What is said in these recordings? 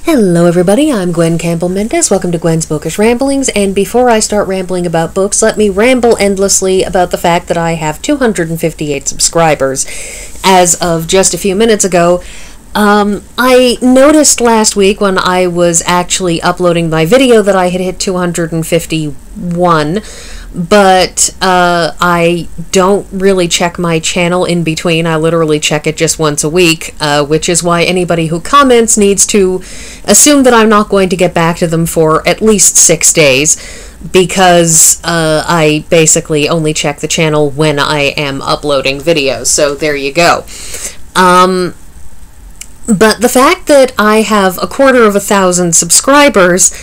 Hello everybody, I'm Gwen Campbell-Mindes. Welcome to Gwen's Bookish Ramblings, and before I start rambling about books, let me ramble endlessly about the fact that I have 258 subscribers as of just a few minutes ago. I noticed last week when I was actually uploading my video that I had hit 251, but I don't really check my channel in between. I literally check it just once a week, which is why anybody who comments needs to assume that I'm not going to get back to them for at least 6 days, because I basically only check the channel when I am uploading videos, so there you go. But the fact that I have 250,000 subscribers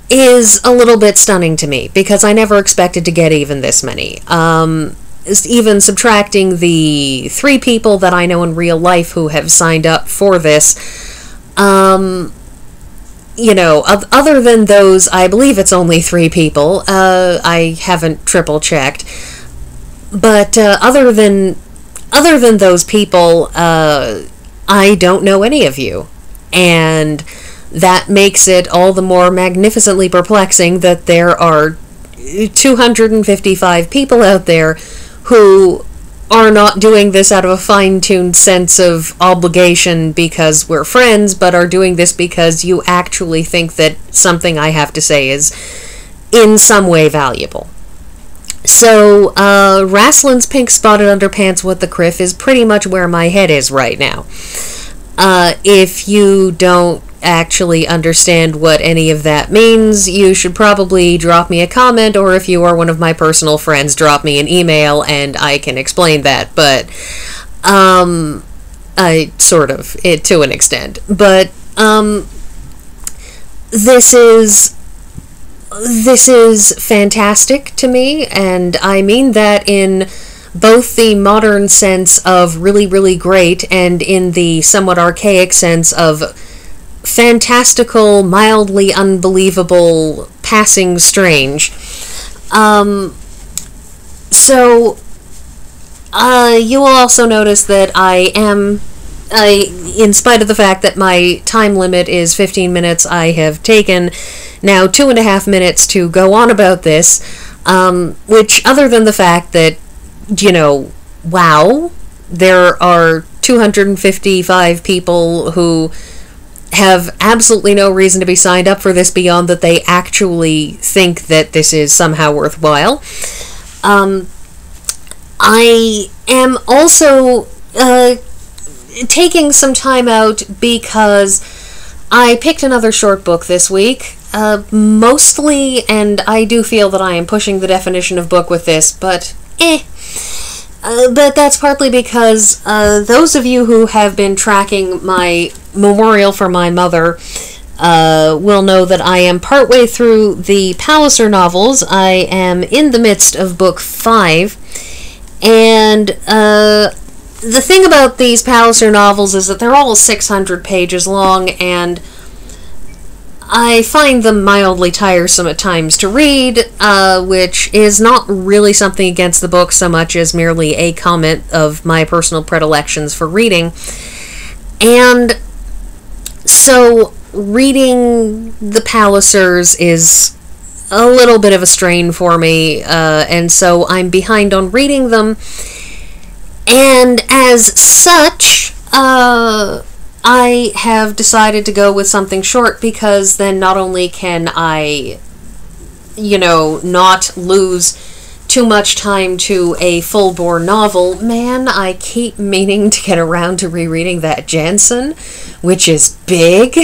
is a little bit stunning to me, because I never expected to get even this many. Even subtracting the 3 people that I know in real life who have signed up for this, you know, other than those, I believe it's only 3 people. I haven't triple checked. But other than those people, I don't know any of you, and that makes it all the more magnificently perplexing that there are 255 people out there who are not doing this out of a fine-tuned sense of obligation because we're friends, but are doing this because you actually think that something I have to say is in some way valuable. So, Raslin's Pink Spotted Underpants with the Criff is pretty much where my head is right now. If you don't actually understand what any of that means, you should probably drop me a comment, or if you are one of my personal friends, drop me an email and I can explain that, but, I sort of, to an extent. But, this is fantastic to me, and I mean that in both the modern sense of really, really great and in the somewhat archaic sense of fantastical, mildly unbelievable, passing strange. So, you will also notice that in spite of the fact that my time limit is 15 minutes, I have taken now 2.5 minutes to go on about this, which, other than the fact that, you know, wow, there are 255 people who have absolutely no reason to be signed up for this beyond that they actually think that this is somehow worthwhile. I am also taking some time out because I picked another short book this week, mostly, and I do feel that I am pushing the definition of book with this, but but that's partly because those of you who have been tracking my memorial for my mother will know that I am partway through the Palliser novels. I am in the midst of book 5, and the thing about these Palliser novels is that they're all 600 pages long, and I find them mildly tiresome at times to read, which is not really something against the book so much as merely a comment of my personal predilections for reading. And so reading the Pallisers is a little bit of a strain for me, and so I'm behind on reading them. And as such, I have decided to go with something short, because then not only can I, you know, not lose too much time to a full-bore novel. Man, I keep meaning to get around to rereading that Jansen, which is big.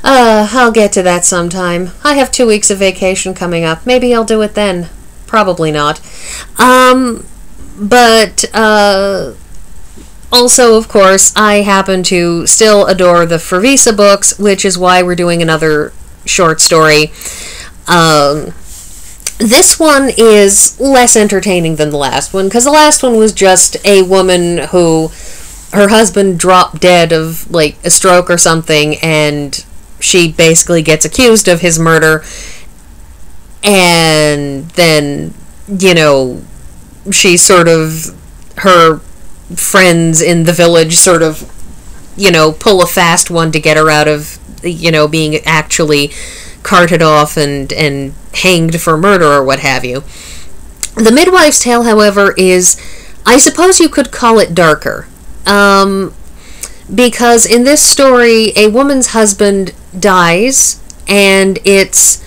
I'll get to that sometime. I have 2 weeks of vacation coming up. Maybe I'll do it then. Probably not. But, also, of course, I happen to still adore the Frevisse books, which is why we're doing another short story. This one is less entertaining than the last one, because the last one was just a woman who, her husband dropped dead of, like, a stroke or something, and she basically gets accused of his murder, and then, you know, she sort of, her friends in the village sort of pull a fast one to get her out of, being actually carted off and hanged for murder or what have you. The Midwife's Tale, however, is, I suppose you could call it darker. Because in this story, a woman's husband dies, and it's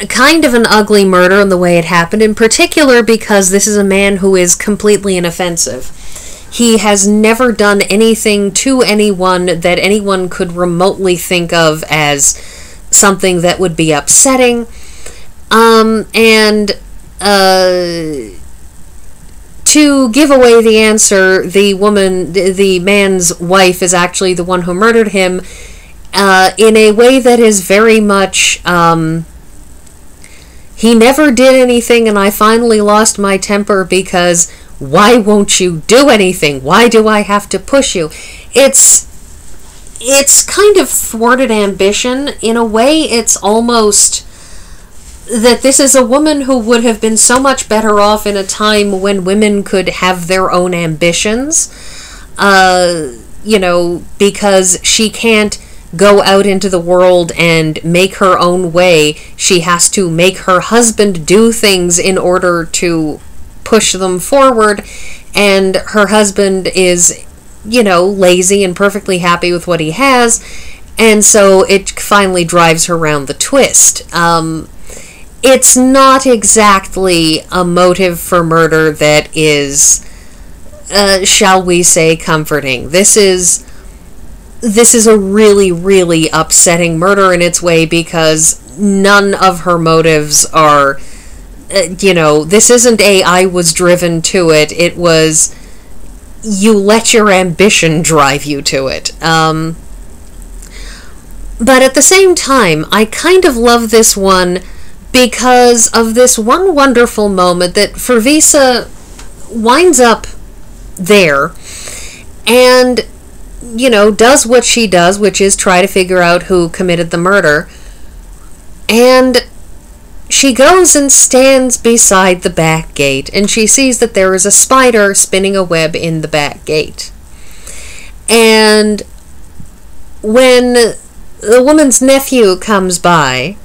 kind of an ugly murder in the way it happened, in particular because this is a man who is completely inoffensive. He has never done anything to anyone that anyone could remotely think of as something that would be upsetting. To give away the answer, the man's wife is actually the one who murdered him, in a way that is very much, he never did anything and I finally lost my temper because why won't you do anything? Why do I have to push you? It's kind of thwarted ambition. In a way, it's almost that this is a woman who would have been so much better off in a time when women could have their own ambitions, because she can't go out into the world and make her own way. She has to make her husband do things in order to push them forward, and her husband is, lazy and perfectly happy with what he has, and so it finally drives her around the twist. It's not exactly a motive for murder that is, shall we say, comforting. This is a really, really upsetting murder in its way because none of her motives are, this isn't I was driven to it. It was, you let your ambition drive you to it. But at the same time, I kind of love this one because of this one wonderful moment that Frevisse winds up there and, does what she does, which is try to figure out who committed the murder. And she goes and stands beside the back gate, and she sees that there is a spider spinning a web in the back gate. And when the woman's nephew comes by,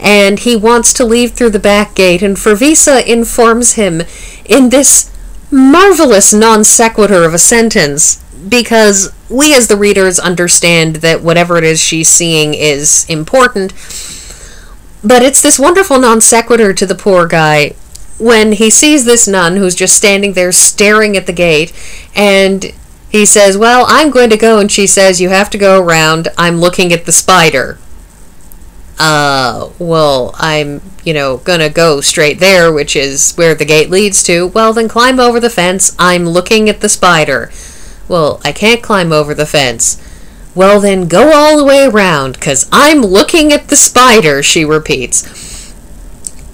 and he wants to leave through the back gate, and Frevisse informs him in this marvelous non sequitur of a sentence, because we as the readers understand that whatever it is she's seeing is important, but it's this wonderful non sequitur to the poor guy when he sees this nun who's just standing there staring at the gate, and he says, well, I'm going to go, and she says, you have to go around, I'm looking at the spider. Well, I'm, gonna go straight there, which is where the gate leads to. Well, then climb over the fence, I'm looking at the spider. Well, I can't climb over the fence. Well, then go all the way around, 'cause I'm looking at the spider, she repeats.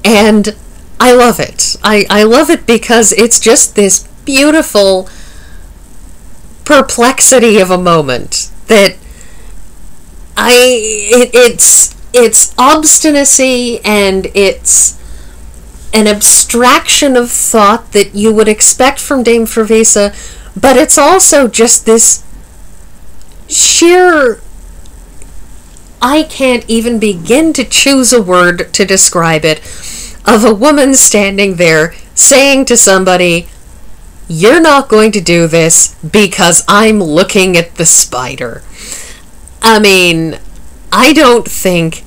And I love it. I love it because it's just this beautiful perplexity of a moment that it's obstinacy, and it's an abstraction of thought that you would expect from Dame Frevisse, but it's also just this sheer, I can't even begin to choose a word to describe it, of a woman standing there saying to somebody, you're not going to do this because I'm looking at the spider. I mean, I don't think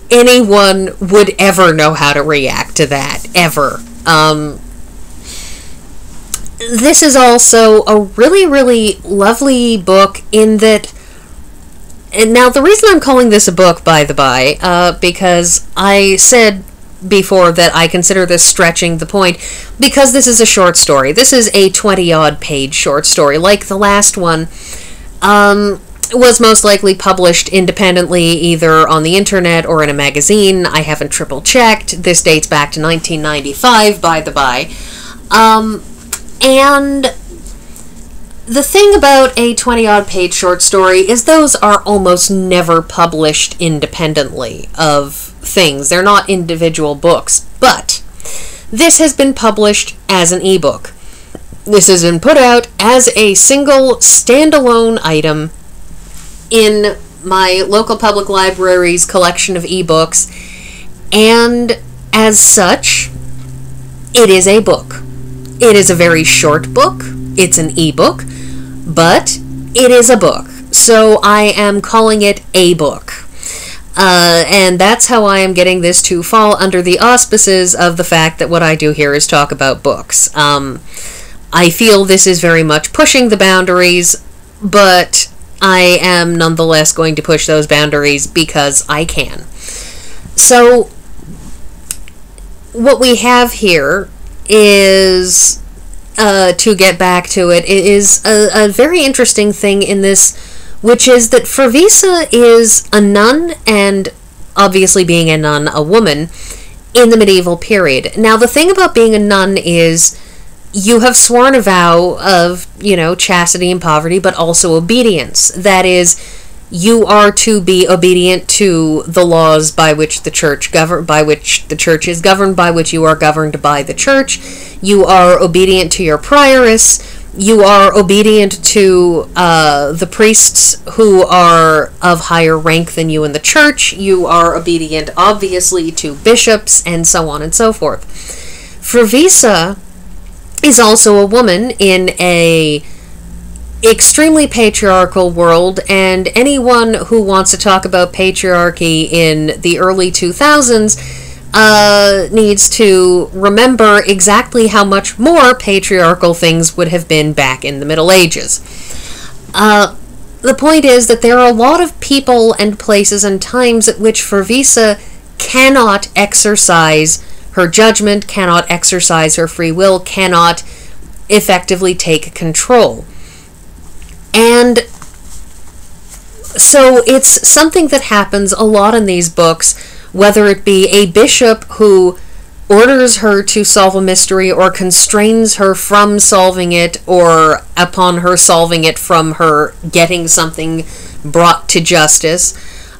anyone would ever know how to react to that, ever. This is also a really, really lovely book in that, and now the reason I'm calling this a book, by the by, because I said before that I consider this stretching the point, because this is a short story. This is a 20-odd page short story, like the last one. Was most likely published independently, either on the internet or in a magazine. I haven't triple checked. This dates back to 1995, by the by. And the thing about a 20-odd page short story is those are almost never published independently of things. They're not individual books, but this has been published as an ebook. This has been put out as a single standalone item in my local public library's collection of ebooks, and as such, it is a book. It is a very short book. It's an ebook, but it is a book. So I am calling it a book. And that's how I am getting this to fall under the auspices of the fact that what I do here is talk about books. I feel this is very much pushing the boundaries, but I am nonetheless going to push those boundaries because I can. So, what we have here is, to get back to it, is a very interesting thing in this, which is that Frevisse is a nun, and obviously being a nun, a woman, in the medieval period. Now, the thing about being a nun is you have sworn a vow of, chastity and poverty, but also obedience. That is, you are to be obedient to the laws by which the church is governed, by which you are governed by the church. You are obedient to your prioress. You are obedient to the priests who are of higher rank than you in the church. You are obedient, obviously, to bishops, and so on and so forth. Frevisse is also a woman in a extremely patriarchal world, and anyone who wants to talk about patriarchy in the early 2000s needs to remember exactly how much more patriarchal things would have been back in the Middle Ages. The point is that there are a lot of people and places and times at which Frevisse cannot exercise her judgment, cannot exercise her free will, cannot effectively take control. And so it's something that happens a lot in these books, whether it be a bishop who orders her to solve a mystery or constrains her from solving it, or upon her solving it from her getting something brought to justice,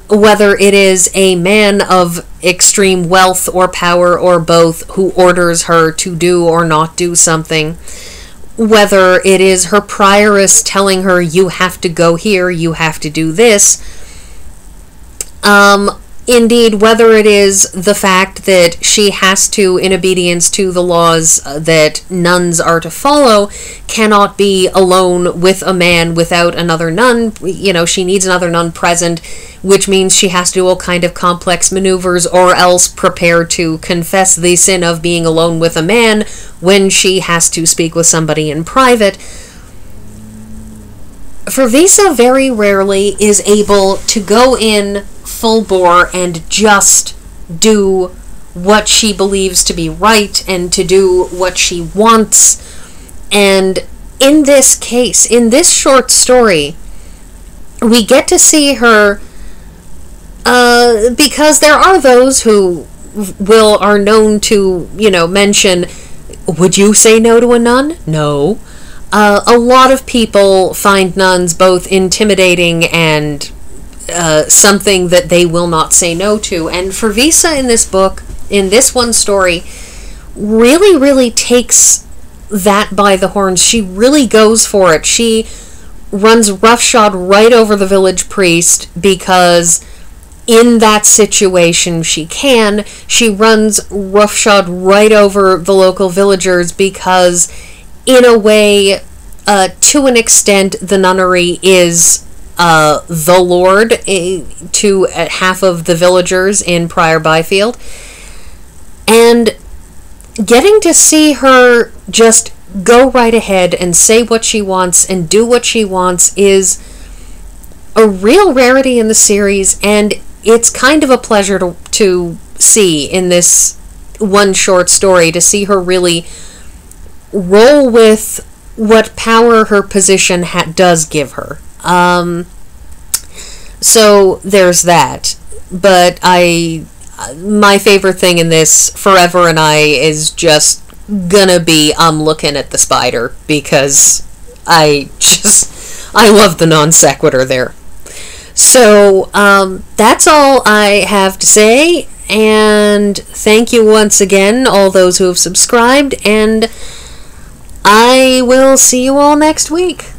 whether it is a man of extreme wealth or power or both who orders her to do or not do something, whether it is her prioress telling her, you have to go here, you have to do this. Indeed, whether it is the fact that she has to, in obedience to the laws that nuns are to follow, cannot be alone with a man without another nun. She needs another nun present, which means she has to do all kind of complex maneuvers, or else prepare to confess the sin of being alone with a man when she has to speak with somebody in private. Frevisse very rarely is able to go in full bore and just do what she believes to be right and to do what she wants. And in this case, in this short story, we get to see her, because there are those who are known to, mention, would you say no to a nun? No. A lot of people find nuns both intimidating and something that they will not say no to. And Frevisse in this book, in this one story, really, really takes that by the horns. She really goes for it. She runs roughshod right over the village priest because in that situation she can. She runs roughshod right over the local villagers because, in a way, to an extent, the nunnery is the lord to half of the villagers in Prior Byfield. And getting to see her just go right ahead and say what she wants and do what she wants is a real rarity in the series, and it's kind of a pleasure to see in this one short story, to see her really roll with what power her position does give her. So there's that. But my favorite thing in this, Forever and I, is just gonna be I'm looking at the spider, because I love the non sequitur there. So that's all I have to say, and thank you once again, all those who have subscribed, and I will see you all next week.